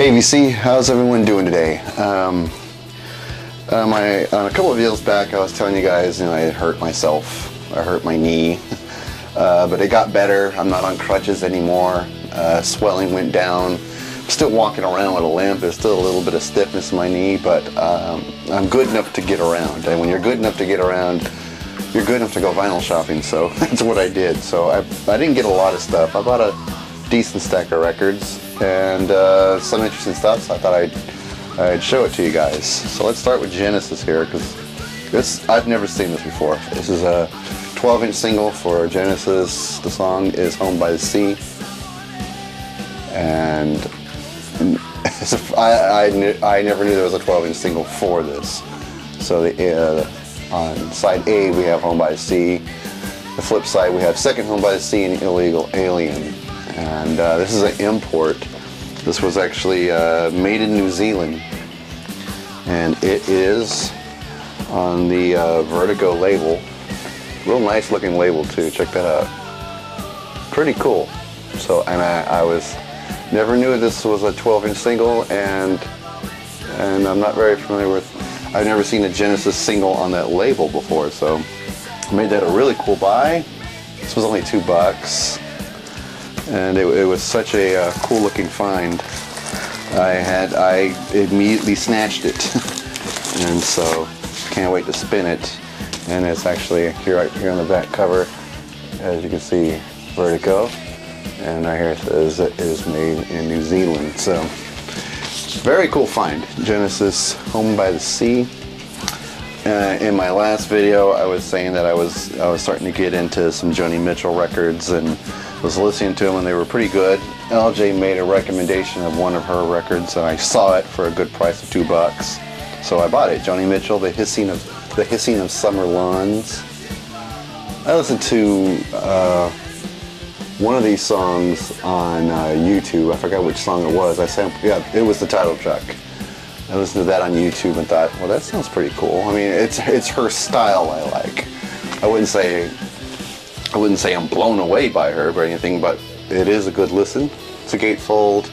Hey VC, how's everyone doing today? On a couple of videos back, I was telling you guys, I had hurt myself. I hurt my knee, but it got better. I'm not on crutches anymore. Swelling went down. I'm still walking around with a limp. There's still a little bit of stiffness in my knee, but I'm good enough to get around. And when you're good enough to get around, you're good enough to go vinyl shopping. So that's what I did. So I didn't get a lot of stuff. I bought a decent stack of records and some interesting stuff, so I thought I'd show it to you guys. So let's start with Genesis here, because I've never seen this before. This is a 12-inch single for Genesis. The song is Home by the Sea, and I never knew there was a 12-inch single for this. So on side A we have Home by the Sea. The flip side we have Second Home by the Sea and Illegal Alien. And this is an import. This was actually made in New Zealand, and it is on the Vertigo label. Real nice looking label too. Check that out. Pretty cool. So, and I never knew this was a 12-inch single, and I'm not very familiar with. I've never seen a Genesis single on that label before, so I made that a really cool buy. This was only $2. And it was such a cool looking find. I immediately snatched it, and so can't wait to spin it. And it's actually right here on the back cover, as you can see, Vertigo, and right here it says it is made in New Zealand. So very cool find, Genesis Home by the Sea. In my last video, I was saying that I was starting to get into some Joni Mitchell records and was listening to them, and they were pretty good. LJ made a recommendation of one of her records, and I saw it for a good price of $2, so I bought it. Joni Mitchell, The Hissing of Summer Lawns. I listened to one of these songs on YouTube. I forgot which song it was. Yeah, it was the title track. I listened to that on YouTube and thought, well, that sounds pretty cool. I mean, it's her style I like. I wouldn't say I'm blown away by her or anything, but it is a good listen. It's a gatefold.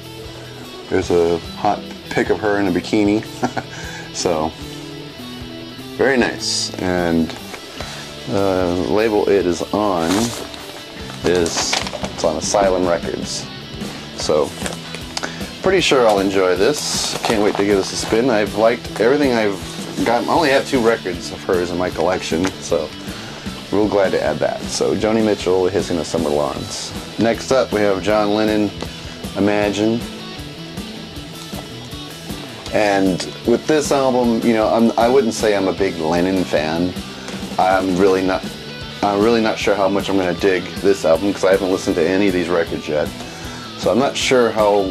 There's a hot pic of her in a bikini. So, very nice. And the label it's on Asylum Records. So, pretty sure I'll enjoy this. Can't wait to give this a spin. I've liked everything I've got. I only have 2 records of hers in my collection, so real glad to add that. So Joni Mitchell, Hissing of Summer Lawns. Next up we have John Lennon, Imagine. And with this album, I wouldn't say I'm a big Lennon fan. I'm really not sure how much I'm going to dig this album, because I haven't listened to any of these records yet. So I'm not sure how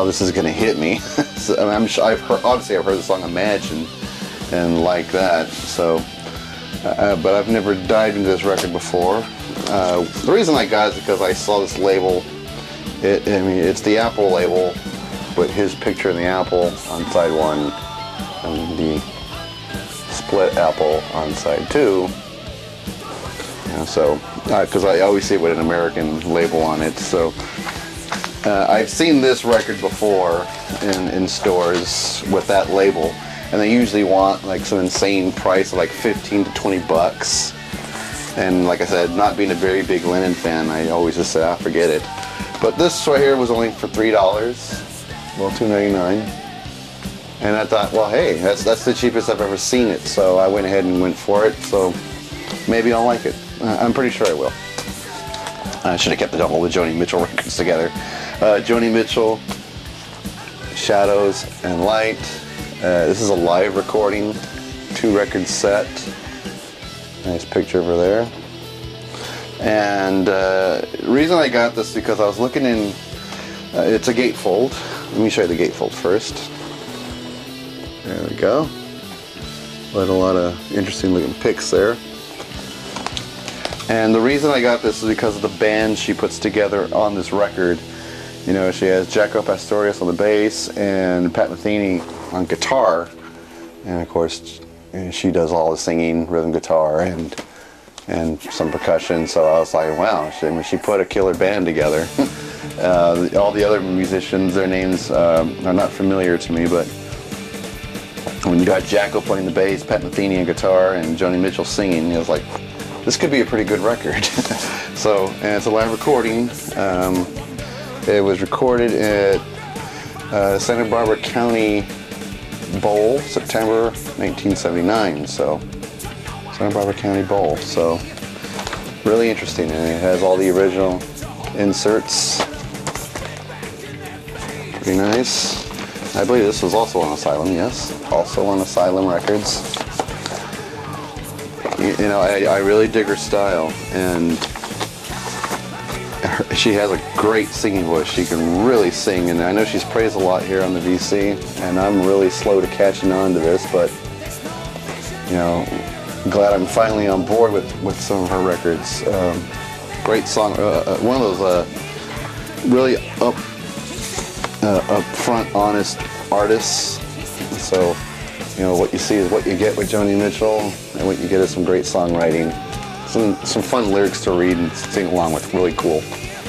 this is going to hit me. So, obviously I've heard the song Imagine and like that. So. But I've never dived into this record before. The reason I got it is because I saw this label. It's the Apple label, with his picture in the apple on side 1, and the split apple on side 2. So, because I always see it with an American label on it. So, I've seen this record before in stores with that label. And they usually want like some insane price of like $15 to $20. And like I said, not being a very big Lennon fan, I always just say, forget it. But this right here was only for $3. Well, $2.99. And I thought, well, hey, that's the cheapest I've ever seen it. So I went ahead and went for it. So maybe I'll like it. I'm pretty sure I will. I should have kept all the Joni Mitchell records together. Joni Mitchell, Shadows and Light. This is a live recording, 2-record set. Nice picture over there. And the reason I got this is because I was looking in, it's a gatefold. Let me show you the gatefold first. There we go. Quite a lot of interesting looking pics there. And the reason I got this is because of the band she puts together on this record. She has Jaco Pastorius on the bass and Pat Metheny on guitar, and of course she does all the singing, rhythm guitar, and and some percussion. So I was like, wow, she put a killer band together. All the other musicians, their names are not familiar to me, but when you got Jacko playing the bass, Pat Metheny on guitar, and Joni Mitchell singing, it was like, this could be a pretty good record. So, and it's a live recording. It was recorded at Santa Barbara County Bowl, September 1979. So, Santa Barbara County Bowl. So, really interesting, and it has all the original inserts. Pretty nice. I believe this was also on Asylum, yes. Also on Asylum Records. You know, I really dig her style, and she has a great singing voice. She can really sing, and I know she's praised a lot here on the VC, and I'm really slow to catching on to this, but, you know, glad I'm finally on board with some of her records. Great song, one of those really up front, honest artists. So, you know, what you see is what you get with Joni Mitchell, and what you get is some great songwriting, some fun lyrics to read and sing along with. Really cool.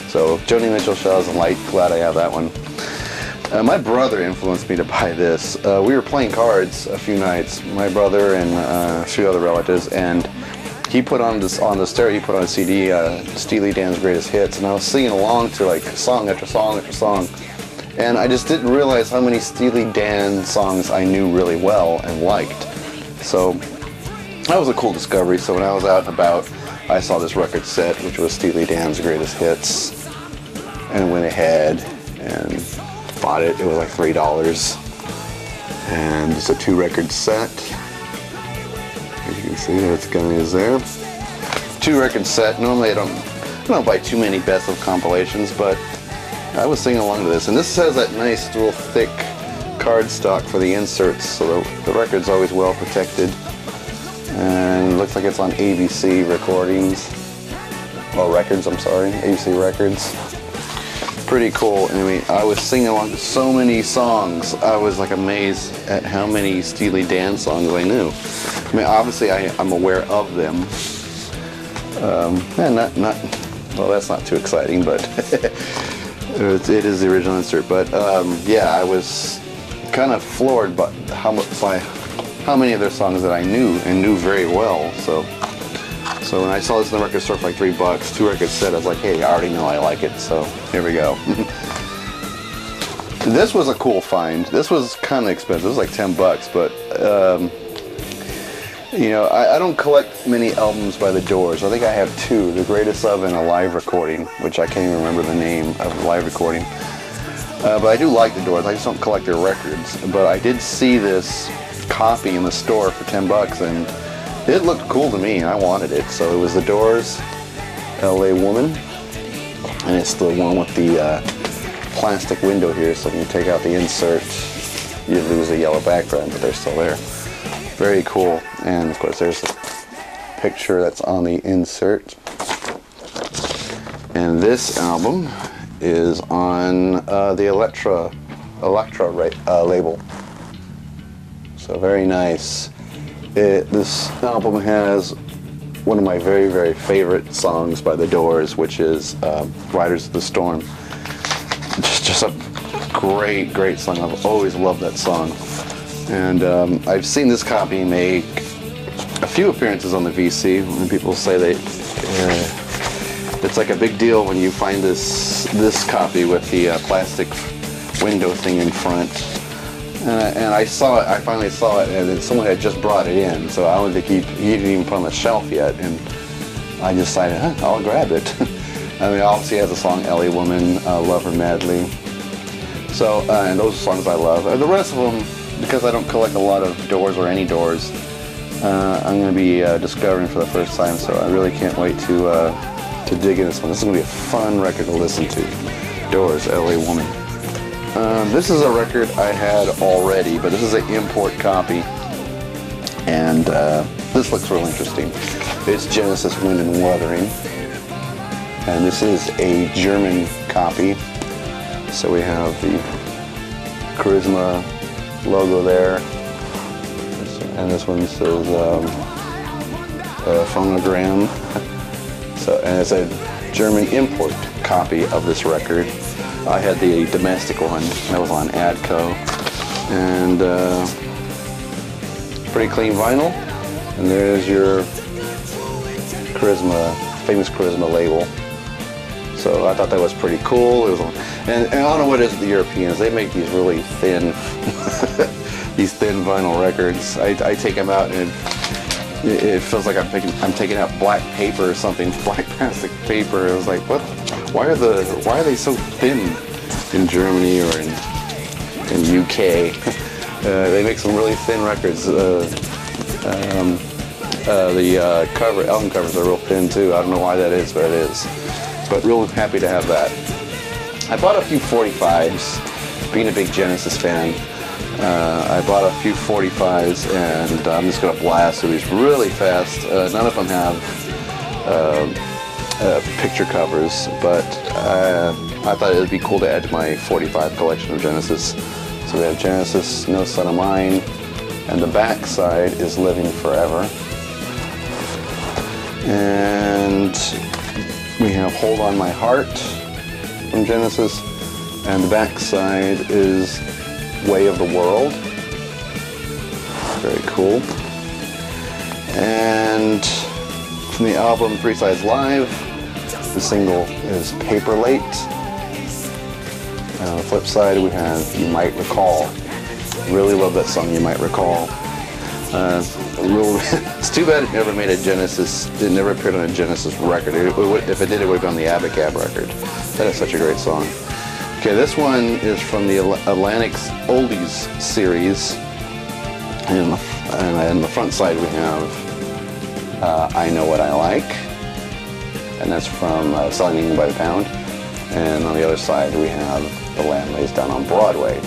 So, Joni Mitchell, Shadows and Light. Glad I have that one. My brother influenced me to buy this. We were playing cards a few nights, my brother and a few other relatives, and he put on the stereo, he put on a CD, Steely Dan's Greatest Hits, and I was singing along to like song after song after song. And I just didn't realize how many Steely Dan songs I knew really well and liked. So that was a cool discovery. So when I was out and about, I saw this record set, which was Steely Dan's Greatest Hits, and went ahead and bought it. It was like $3. And it's a 2-record set. As you can see, that guy is there. 2-record set. Normally I don't buy too many best of compilations, but I was singing along to this, and this has that nice, real thick cardstock for the inserts, so the record's always well protected. And it looks like it's on ABC recordings, or records, I'm sorry, ABC records. Pretty cool. I mean, I was singing along to so many songs. I was like amazed at how many Steely Dan songs I knew. I mean, obviously I'm aware of them. And well, that's not too exciting, but. It is the original insert, but yeah, I was kind of floored by how many of their songs that I knew and knew very well. So when I saw this in the record store for like $3, 2-record set, I was like, hey, I already know I like it. So here we go. This was a cool find. This was kind of expensive. It was like $10, but you know, I don't collect many albums by The Doors. I think I have 2, The Greatest Of and a live recording, which I can't even remember the name of the live recording. But I do like The Doors. I just don't collect their records. But I did see this copy in the store for $10, and it looked cool to me. I wanted it. So it was The Doors, LA Woman, and it's the one with the plastic window here. So when you take out the insert, you lose the yellow background, but they're still there. Very cool. And of course there's a picture that's on the insert. And this album is on the Elektra label. So very nice. This album has one of my very, very favorite songs by The Doors, which is Riders of the Storm. Just a great, great song. I've always loved that song. And I've seen this copy make a few appearances on the VC, and people say it's like a big deal when you find this copy with the plastic window thing in front. And I saw it. I finally saw it, and then someone had just brought it in, so I wanted to keep. He didn't even put it on the shelf yet, and I decided, I'll grab it. I mean, obviously it has the song "LA Woman," "Love Her Madly." So, and those are songs I love. The rest of them, because I don't collect a lot of Doors or any Doors, I'm going to be discovering for the first time, so I really can't wait to dig into this one. This is going to be a fun record to listen to. Doors, LA Woman. This is a record I had already, but this is an import copy, and this looks real interesting. It's Genesis Wind and Wuthering, and this is a German copy. So we have the Charisma logo there, and this one says phonogram. So, and it's a German import copy of this record. I had the domestic one that was on Adco, and pretty clean vinyl. And there's your Charisma, famous Charisma label. So I thought that was pretty cool. It was, and I don't know what it is with the Europeans. They make these really thin, these thin vinyl records. I take them out and it feels like I'm taking out black paper or something, black plastic paper. It was like, what? Why are they so thin in Germany or in UK? They make some really thin records. The album covers are real thin too. I don't know why that is, but it is. But real happy to have that. I bought a few 45s, being a big Genesis fan. I bought a few 45s, and I'm just going to blast through these really fast. None of them have picture covers, but I thought it would be cool to add to my 45 collection of Genesis. So we have Genesis, No Son of Mine, and the back side is Living Forever. And we have Hold On My Heart from Genesis, and the back side is Way of the World. Very cool. And from the album Three Sides Live, the single is Paper Late. And on the flip side we have You Might Recall. Really love that song, You Might Recall. It's too bad it never made a Genesis, it never appeared on a Genesis record. If it did, it would have been on the Abacab record. That is such a great song. Okay, this one is from the Atlantic's Oldies series. And on the front side we have I Know What I Like. And that's from Selling England by the Pound. And on the other side we have The Lamb Lays Down on Broadway.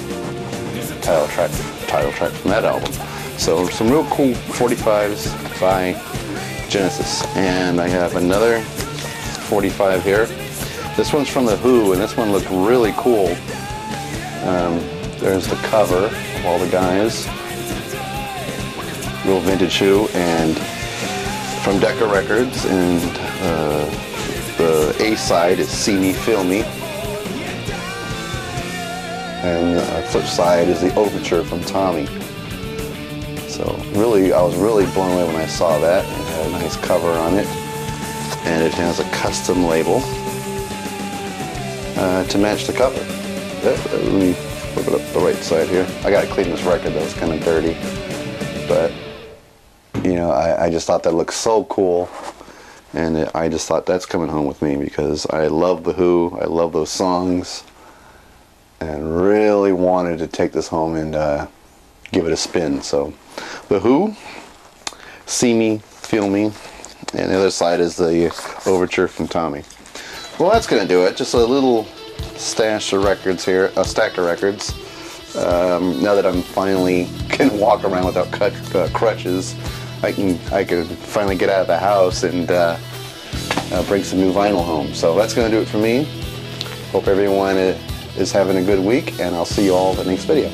Title track from that album. So some real cool 45s by Genesis. And I have another 45 here. This one's from The Who, and this one looked really cool. There's the cover of all the guys. Real vintage Who, and from Decca Records, and the A side is See Me, Feel Me. And the flip side is the Overture from Tommy. So really, I was really blown away when I saw that. It had a nice cover on it, and it has a custom label to match the cover. Let me flip it up the right side here. I gotta clean this record though, it's kind of dirty. But, you know, I just thought that looked so cool, and I just thought that's coming home with me because I love The Who, I love those songs, and really wanted to take this home and give it a spin. So The Who, See Me, Feel Me, and the other side is the Overture from Tommy. Well, that's gonna do it. Just a little stash of records here, a stack of records. Now that I'm finally can walk around without crutches, I can finally get out of the house and bring some new vinyl home. So that's gonna do it for me. Hope everyone is having a good week, and I'll see you all in the next video.